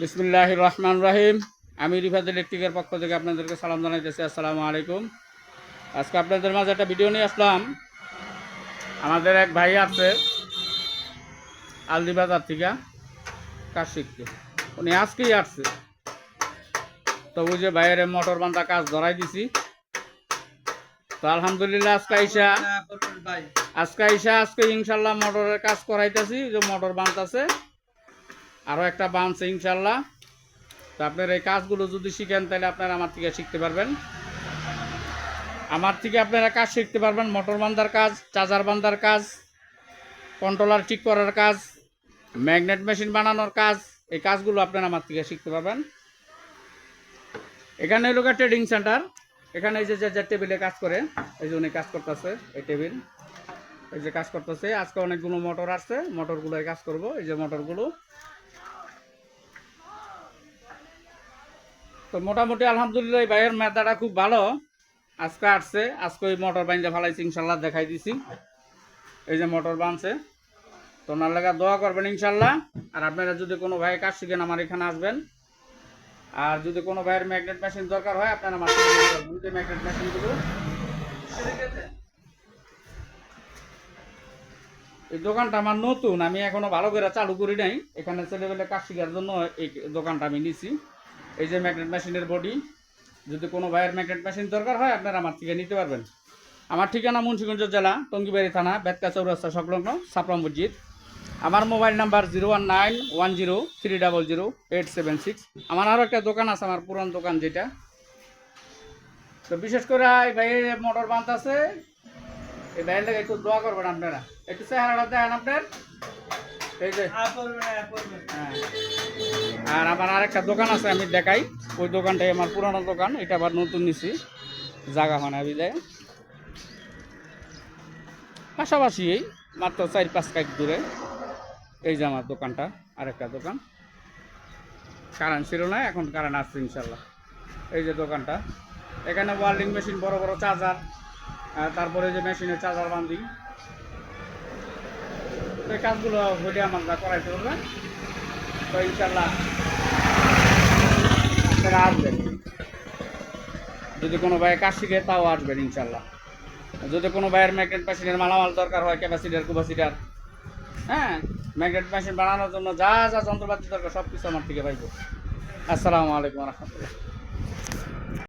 বিসমিল্লাহির রহমানির রহিম। আমি রিফাত ইলেকট্রিকের পক্ষ থেকে আপনাদেরকে সালাম জানাইতেছি। আসসালামু আলাইকুম। আজকে আপনাদের মাঝে একটা ভিডিও নিয়ে আসলাম। আমাদের এক ভাই আছে আলদিবাজার থেকে কাজ শিখতে, উনি আজকেই আসছে। তো ওই যে ভাইয়ের মোটর বান্ধা কাজ ধরাই দিছি। তো আলহামদুলিল্লাহ আজকে ইনশাল্লাহ মোটরের কাজ করাইতেছি। যে মোটর বাঁধতেছে, আরও একটা বাঁধছে ইনশাল্লাহ। তো আপনার এই কাজগুলো যদি শিখেন তাহলে আপনারা আমার থেকে শিখতে পারবেন। আমার থেকে আপনারা কাজ শিখতে পারবেন, মোটর বান্ধার কাজ, চার্জার বান্ধার কাজ, কন্ট্রোলার ঠিক করার কাজ, ম্যাগনেট মেশিন বানানোর কাজ। এই কাজগুলো আপনারা আমার থেকে শিখতে পারবেন। এখানে হলো ট্রেডিং সেন্টার। এখানে এই যে টেবিলে কাজ করে, এই যে উনি কাজ করতেছে, এই টেবিল এই যে কাজ করতেছে। আজকে অনেকগুলো মোটর আসছে, মোটরগুলো কাজ করব। এই যে মোটরগুলো তো মোটামুটি আলহামদুলিল্লাহ এই ভাইয়ের মেধাটা খুব ভালো। আজকে আসছে, আজকে ওই মোটর বাইন্দা ফালাইছি ইনশাল্লাহ, দেখাই দিছি। এই যে মোটর বানছে। তো ওনার লাগা দোয়া করবেন ইনশাল্লাহ। আর আপনারা যদি কোনো ভাই কাজ শিখেন আমার এখানে আসবেন। আর যদি কোনো ভাইয়ের ম্যাগনেট মেশিন দরকার হয় আপনারা আমার ম্যাগনেট মেশিনগুলো। এই দোকানটা আমার নতুন, আমি এখনো ভালো করে চালু করি নাই। এখানে ছেলেবেলে কাজ শেখার জন্য এই দোকানটা আমি নিছি। এই যে ম্যাগনেট মেশিনের বডি, যদি কোনো ভাইয়ের ম্যাগনেট মেশিন দরকার হয় আপনারা আমার থেকে নিতে পারবেন। আমার ঠিকানা মুন্সিগঞ্জ জেলা, টঙ্গিবাড়ি থানা, বেতকা চৌরাস্তা সংলগ্ন সাপড়া মসজিদ। আমার মোবাইল নাম্বার 01910300876। আমার আরও একটা দোকান আছে, আমার পুরান দোকান যেটা। তো বিশেষ করে এই ভাইয়ের মোটর বাঁধ আছে, এই ভাইয়ের লাগে একটু দোয়া করবেন আপনারা। একটু চেহারাটা দেখেন আপনার, এই যে হ্যাঁ। আর আমার আরেকটা দোকান আছে, আমি দেখাই। ওই দোকানটাই আমার পুরানো দোকান, এটা আবার নতুন নিছি, জায়গা মানে বিদায়। পাশাপাশি এই মাত্র 4-5 কাজ দূরে এই যে আমার দোকানটা, আরেকটা দোকান। কারেন্ট ছিল না, এখন কারেন্ট আসছে ইনশাল্লাহ। এই যে দোকানটা, এখানে ওয়ার্ল্ডিং মেশিন, বড় বড় চার্জার, তারপরে যে মেশিনের চার্জার বান্ধি, এই কাজগুলো হলে আমরা করাইতে পারবেন। তো ইনশাল্লাহ আপনারা আসবেন, যদি কোনো ভাই কাজ শিখে তাও আসবেন ইনশাল্লাহ। যদি কোনো ভাইয়ের ম্যাগনেট মেশিনের মালামাল দরকার হয়, ক্যাপাসিটার, কুপাসিটার, হ্যাঁ, ম্যাগনেট মেশিন বানানোর জন্য যা যা যন্ত্রপাতি দরকার সব কিছু আমার থেকে পাইব। আসসালামু আলাইকুম রহমতুল্লাহ।